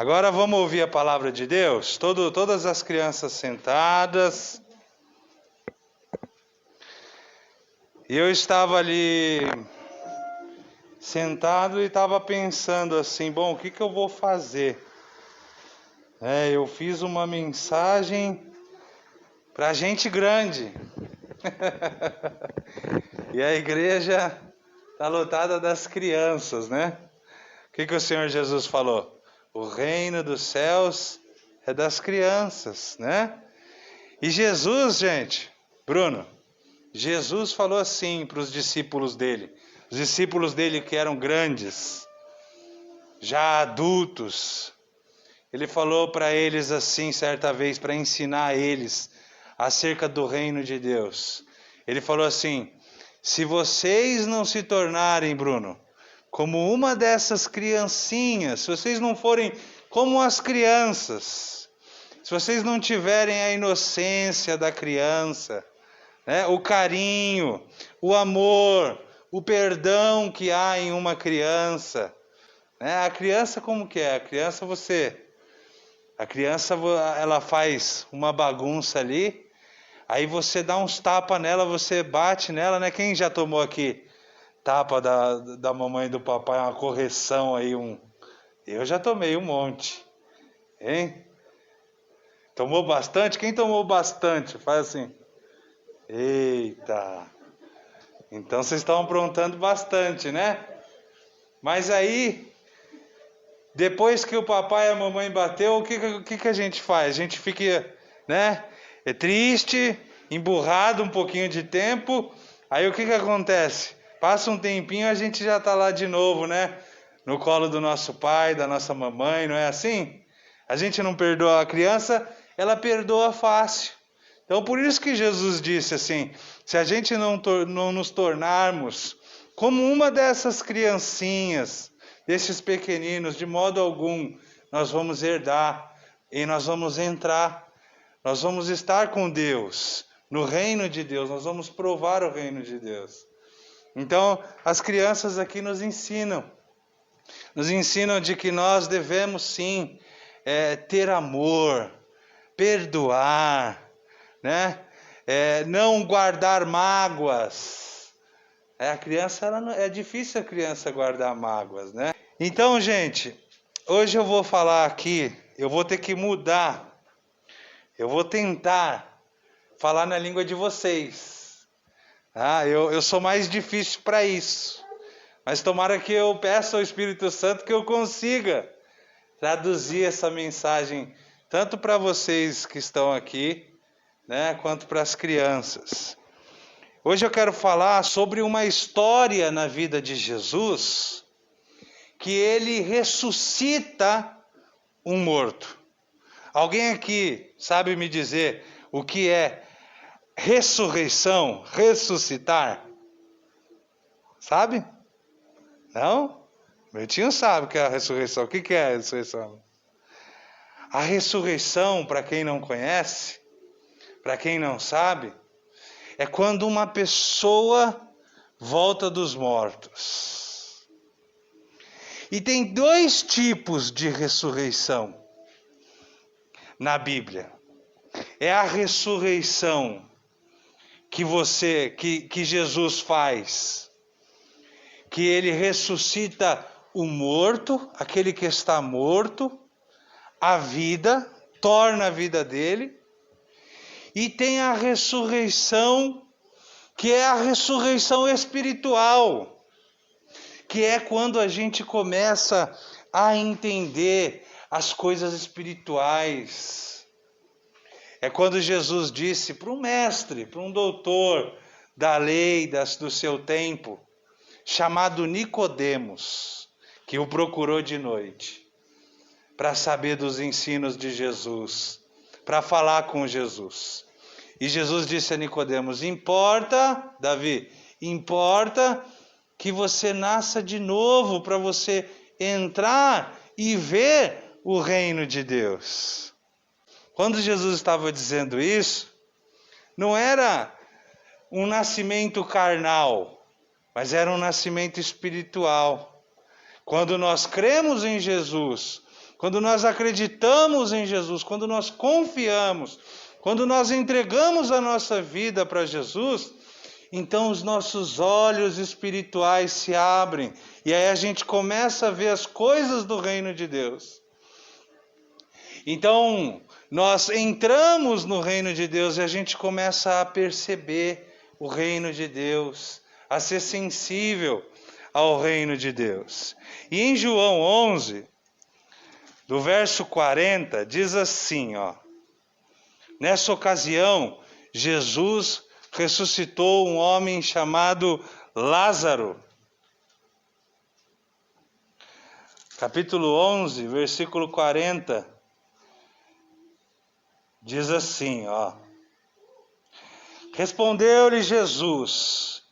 Agora vamos ouvir a palavra de Deus? Todas as crianças sentadas. E eu estava ali sentado e estava pensando assim, bom, o que eu vou fazer? Eu fiz uma mensagem para gente grande. E a igreja está lotada das crianças, né? O que o Senhor Jesus falou? O reino dos céus é das crianças, né? E Jesus, gente, Bruno, Jesus falou assim para os discípulos dele. Os discípulos dele que eram grandes, já adultos. Ele falou para eles assim, certa vez, para ensinar eles acerca do reino de Deus. Ele falou assim, se vocês não se tornarem, Bruno, como uma dessas criancinhas, se vocês não forem como as crianças, se vocês não tiverem a inocência da criança, né, o carinho, o amor, o perdão que há em uma criança, né, a criança como que é? A criança ela faz uma bagunça ali, aí você dá uns tapas nela, você bate nela, né? Quem já tomou aqui tapa da mamãe e do papai, uma correção aí, eu já tomei um monte, hein? Tomou bastante? Quem tomou bastante? Faz assim. Eita! Então vocês estão aprontando bastante, né? Mas aí, depois que o papai e a mamãe bateu, o que a gente faz? A gente fica, né? É triste, emburrado um pouquinho de tempo. Aí o que acontece? Passa um tempinho, a gente já está lá de novo, né? No colo do nosso pai, da nossa mamãe, não é assim? A gente não perdoa a criança, ela perdoa fácil. Então, por isso que Jesus disse assim, se a gente não nos tornarmos como uma dessas criancinhas, desses pequeninos, de modo algum, nós vamos herdar e nós vamos entrar, nós vamos estar com Deus, no reino de Deus, nós vamos provar o reino de Deus. Então, as crianças aqui nos ensinam de que nós devemos sim ter amor, perdoar, né? Não guardar mágoas. A criança, é difícil a criança guardar mágoas, né? Então, gente, hoje eu vou falar aqui, eu vou ter que mudar, eu vou tentar falar na língua de vocês. Eu sou mais difícil para isso, mas tomara que eu peça ao Espírito Santo que eu consiga traduzir essa mensagem, tanto para vocês que estão aqui, né, quanto para as crianças. Hoje eu quero falar sobre uma história na vida de Jesus, que ele ressuscita um morto. Alguém aqui sabe me dizer o que é ressurreição, ressuscitar? Sabe? Não? Betinho sabe o que é a ressurreição. O que é a ressurreição? A ressurreição, para quem não conhece, para quem não sabe, é quando uma pessoa volta dos mortos. E tem dois tipos de ressurreição na Bíblia. É a ressurreição que Jesus faz, que ele ressuscita o morto, aquele que está morto, a vida, torna a vida dele. E tem a ressurreição, que é a ressurreição espiritual, que é quando a gente começa a entender as coisas espirituais. É quando Jesus disse para um mestre, para um doutor da lei do seu tempo, chamado Nicodemos, que o procurou de noite, para saber dos ensinos de Jesus, para falar com Jesus. E Jesus disse a Nicodemos, importa, Davi, importa que você nasça de novo para você entrar e ver o reino de Deus. Quando Jesus estava dizendo isso, não era um nascimento carnal, mas era um nascimento espiritual. Quando nós cremos em Jesus quando nós acreditamos em Jesus, quando nós confiamos, quando nós entregamos a nossa vida para Jesus, então os nossos olhos espirituais se abrem e aí a gente começa a ver as coisas do reino de Deus. Então nós entramos no reino de Deus e a gente começa a perceber o reino de Deus, a ser sensível ao reino de Deus. E em João 11, do verso 40, diz assim, nessa ocasião, Jesus ressuscitou um homem chamado Lázaro. Capítulo 11, versículo 40, diz assim, Respondeu-lhe Jesus,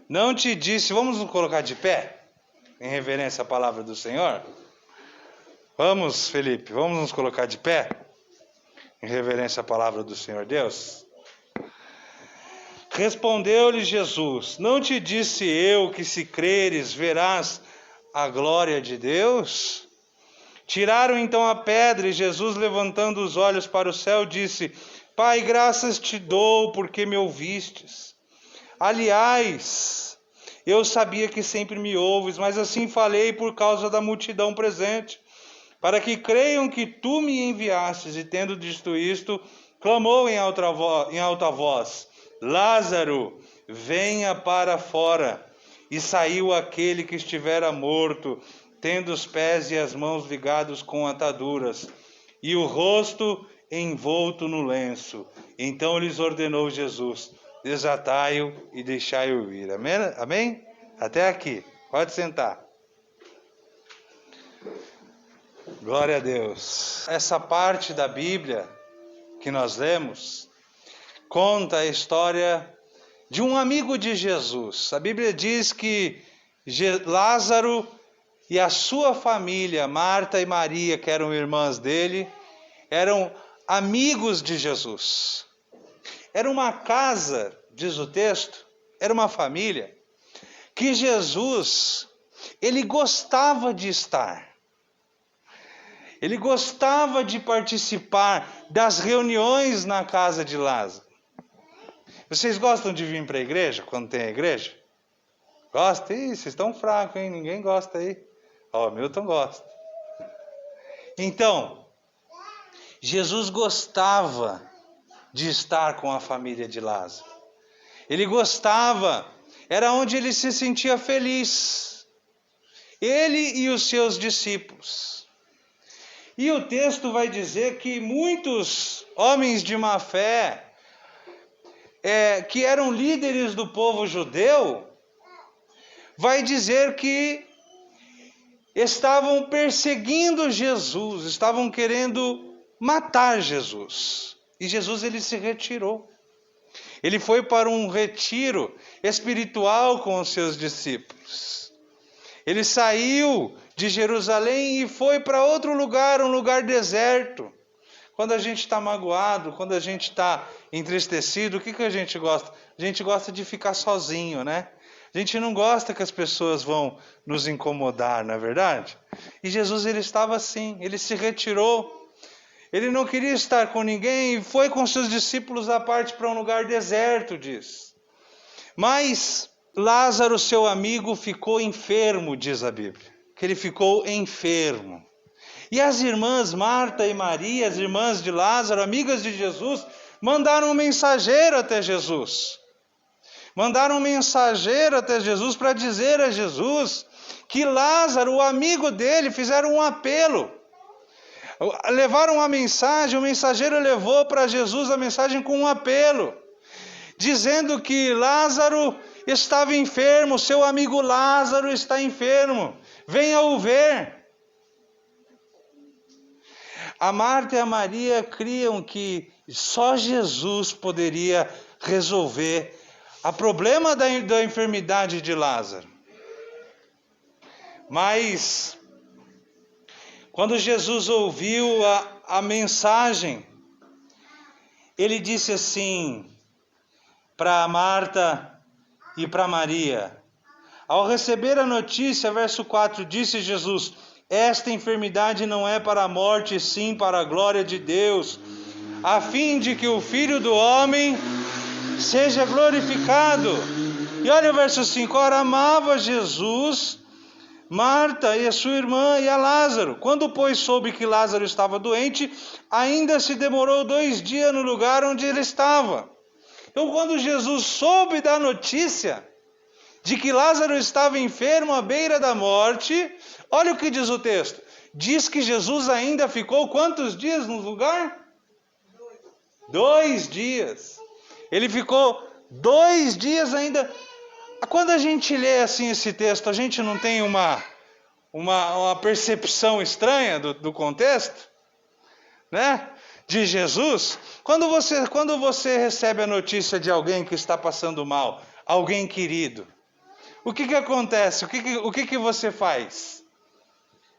não te disse, vamos nos colocar de pé, em reverência à palavra do Senhor? Vamos, Felipe, vamos nos colocar de pé, em reverência à palavra do Senhor Deus? Respondeu-lhe Jesus, não te disse eu que se creres verás a glória de Deus? Tiraram então a pedra e Jesus, levantando os olhos para o céu, disse, Pai, graças te dou porque me ouvistes. Aliás, eu sabia que sempre me ouves, mas assim falei por causa da multidão presente, para que creiam que tu me enviastes. E tendo dito isto, clamou em alta voz, Lázaro, venha para fora. E saiu aquele que estivera morto, tendo os pés e as mãos ligados com ataduras, e o rosto envolto no lenço. Então lhes ordenou Jesus, desatai-o e deixai-o ir. Amém? Amém? Até aqui. Pode sentar. Glória a Deus. Essa parte da Bíblia que nós lemos conta a história de um amigo de Jesus. A Bíblia diz que Lázaro e a sua família, Marta e Maria, que eram irmãs dele, eram amigos de Jesus. Era uma casa, diz o texto, era uma família, que Jesus, ele gostava de estar. Ele gostava de participar das reuniões na casa de Lázaro. Vocês gostam de vir para a igreja, quando tem a igreja? Gosta? Ih, vocês estão fracos, hein? Ninguém gosta aí. Milton gosta. Então, Jesus gostava de estar com a família de Lázaro. Ele gostava, era onde ele se sentia feliz. Ele e os seus discípulos. E o texto vai dizer que muitos homens de má fé, que eram líderes do povo judeu, vai dizer que estavam perseguindo Jesus, estavam querendo matar Jesus. E Jesus, ele se retirou. Ele foi para um retiro espiritual com os seus discípulos. Ele saiu de Jerusalém e foi para outro lugar, um lugar deserto. Quando a gente está magoado, quando a gente está entristecido, o que a gente gosta? A gente gosta de ficar sozinho, né? A gente não gosta que as pessoas vão nos incomodar, não é verdade? E Jesus, ele estava assim, ele se retirou. Ele não queria estar com ninguém e foi com seus discípulos à parte para um lugar deserto, diz. Mas Lázaro, seu amigo, ficou enfermo, diz a Bíblia. Que ele ficou enfermo. E as irmãs Marta e Maria, as irmãs de Lázaro, amigas de Jesus, mandaram um mensageiro até Jesus. Mandaram um mensageiro até Jesus para dizer a Jesus que Lázaro, o amigo dele, fizeram um apelo. Levaram uma mensagem, o mensageiro levou para Jesus a mensagem com um apelo, dizendo que Lázaro estava enfermo, seu amigo Lázaro está enfermo, venha o ver. A Marta e a Maria criam que só Jesus poderia resolver o problema da enfermidade de Lázaro. Mas, quando Jesus ouviu a mensagem, ele disse assim para Marta e para Maria. Ao receber a notícia, verso 4, disse Jesus, esta enfermidade não é para a morte, sim para a glória de Deus, a fim de que o Filho do Homem seja glorificado. E olha o verso 5, ora amava Jesus Marta e a sua irmã e a Lázaro. Quando, pois, soube que Lázaro estava doente, ainda se demorou 2 dias no lugar onde ele estava. Então, quando Jesus soube da notícia de que Lázaro estava enfermo à beira da morte, olha o que diz o texto. Diz que Jesus ainda ficou quantos dias no lugar? 2 dias. Ele ficou 2 dias ainda. Quando a gente lê assim esse texto, a gente não tem uma percepção estranha do contexto, né? De Jesus. Quando você recebe a notícia de alguém que está passando mal, alguém querido, o que acontece? O que você faz?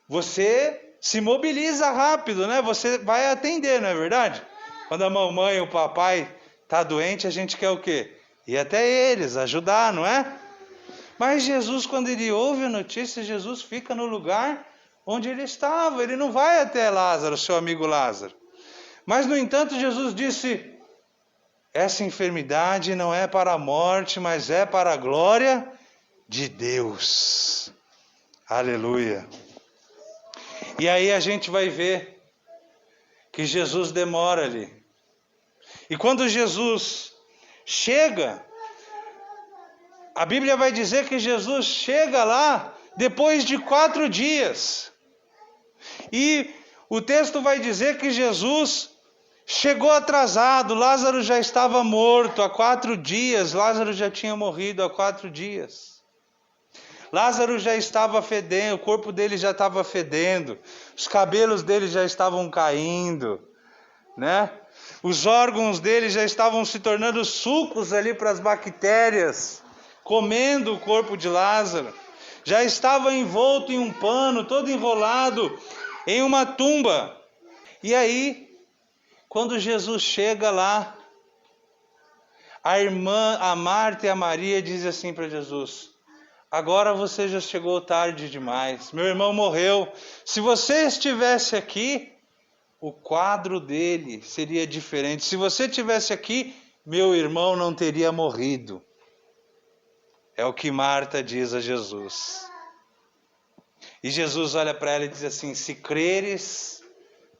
Você se mobiliza rápido, né? Você vai atender, não é verdade? Quando a mamãe ou o papai está doente, a gente quer o quê? Ir até eles, ajudar, não é? Mas Jesus, quando ele ouve a notícia, Jesus fica no lugar onde ele estava. Ele não vai até Lázaro, seu amigo Lázaro. Mas, no entanto, Jesus disse, essa enfermidade não é para a morte, mas é para a glória de Deus. Aleluia. E aí a gente vai ver que Jesus demora ali. E quando Jesus chega, a Bíblia vai dizer que Jesus chega lá depois de 4 dias. E o texto vai dizer que Jesus chegou atrasado. Lázaro já estava morto há 4 dias. Lázaro já tinha morrido há 4 dias. Lázaro já estava fedendo, o corpo dele já estava fedendo. Os cabelos dele já estavam caindo, né? Os órgãos dele já estavam se tornando sucos ali para as bactérias, comendo o corpo de Lázaro. Já estava envolto em um pano, todo enrolado em uma tumba. E aí, quando Jesus chega lá, a Marta e a Maria dizem assim para Jesus, agora você já chegou tarde demais, meu irmão morreu. Se você estivesse aqui, o quadro dele seria diferente. Se você estivesse aqui, meu irmão não teria morrido. É o que Marta diz a Jesus. E Jesus olha para ela e diz assim, se creres,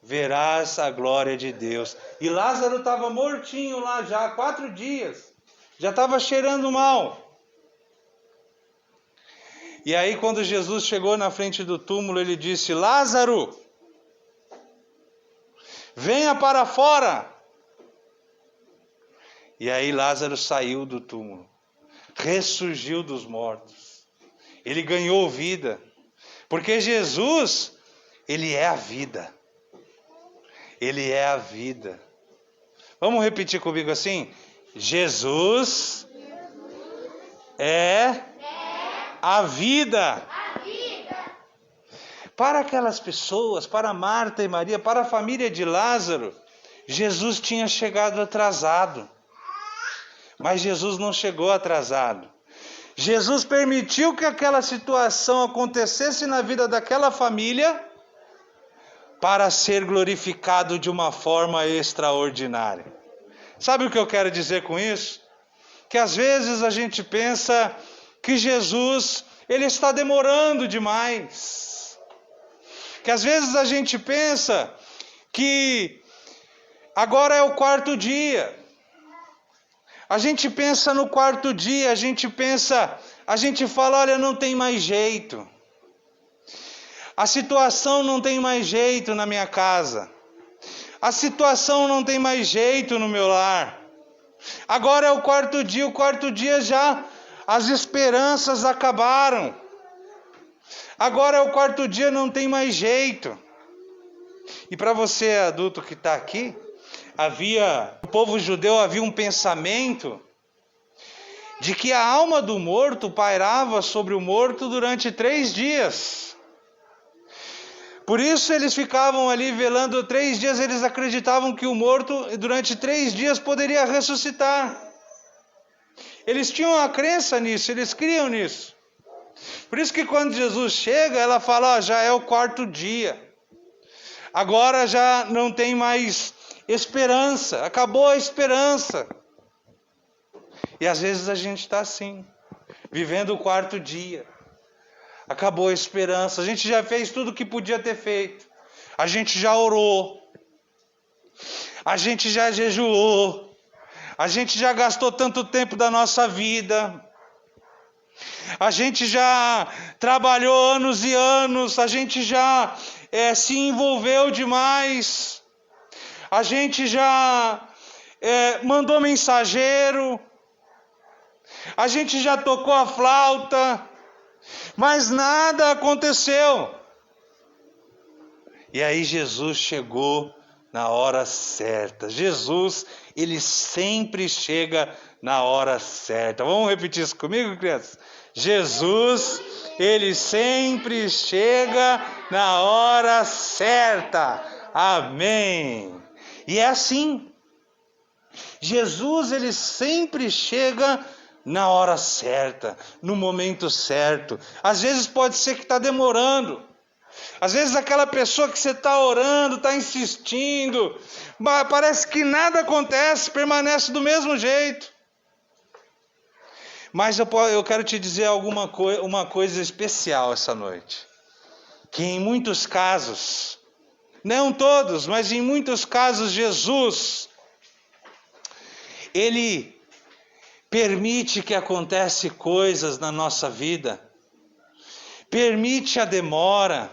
verás a glória de Deus. E Lázaro estava mortinho lá já há 4 dias. Já estava cheirando mal. E aí quando Jesus chegou na frente do túmulo, ele disse, Lázaro, venha para fora. E aí Lázaro saiu do túmulo. Ressurgiu dos mortos. Ele ganhou vida. Porque Jesus, ele é a vida. Ele é a vida. Vamos repetir comigo assim? Jesus é a vida. Para aquelas pessoas, para Marta e Maria, para a família de Lázaro, Jesus tinha chegado atrasado. Mas Jesus não chegou atrasado. Jesus permitiu que aquela situação acontecesse na vida daquela família para ser glorificado de uma forma extraordinária. Sabe o que eu quero dizer com isso? Que às vezes a gente pensa que Jesus, ele está demorando demais. Que às vezes a gente pensa que agora é o 4º dia. A gente pensa no 4º dia, a gente fala, olha, não tem mais jeito. A situação não tem mais jeito na minha casa. A situação não tem mais jeito no meu lar. Agora é o 4º dia, o 4º dia já as esperanças acabaram. Agora é o 4º dia, não tem mais jeito. E para você adulto que está aqui, o povo judeu havia um pensamento de que a alma do morto pairava sobre o morto durante 3 dias. Por isso eles ficavam ali velando 3 dias, eles acreditavam que o morto durante 3 dias poderia ressuscitar. Eles tinham a crença nisso, eles criam nisso. Por isso que quando Jesus chega, ela fala, já é o 4º dia. Agora já não tem mais esperança, acabou a esperança. E às vezes a gente está assim, vivendo o 4º dia. Acabou a esperança, a gente já fez tudo o que podia ter feito. A gente já orou. A gente já jejuou. A gente já gastou tanto tempo da nossa vida. A gente já trabalhou anos e anos. A gente já se envolveu demais. A gente já mandou mensageiro. A gente já tocou a flauta. Mas nada aconteceu. E aí Jesus chegou na hora certa. Jesus, ele sempre chega na hora certa. Vamos repetir isso comigo, crianças? Jesus, ele sempre chega na hora certa. Amém. E é assim. Jesus, ele sempre chega na hora certa, no momento certo. Às vezes pode ser que está demorando. Às vezes aquela pessoa que você está orando, está insistindo, mas parece que nada acontece, permanece do mesmo jeito. Mas eu quero te dizer uma coisa especial essa noite. Que em muitos casos, não todos, mas em muitos casos Jesus, ele permite que aconteçam coisas na nossa vida, permite a demora,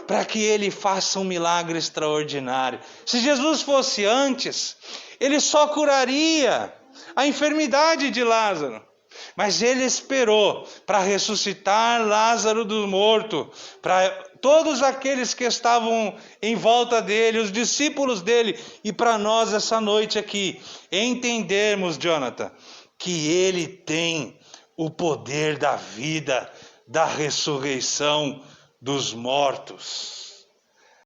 para que ele faça um milagre extraordinário. Se Jesus fosse antes, ele só curaria a enfermidade de Lázaro. Mas ele esperou para ressuscitar Lázaro do morto, para todos aqueles que estavam em volta dele, os discípulos dele, e para nós essa noite aqui, entendermos, Jonathan, que ele tem o poder da vida, da ressurreição dos mortos.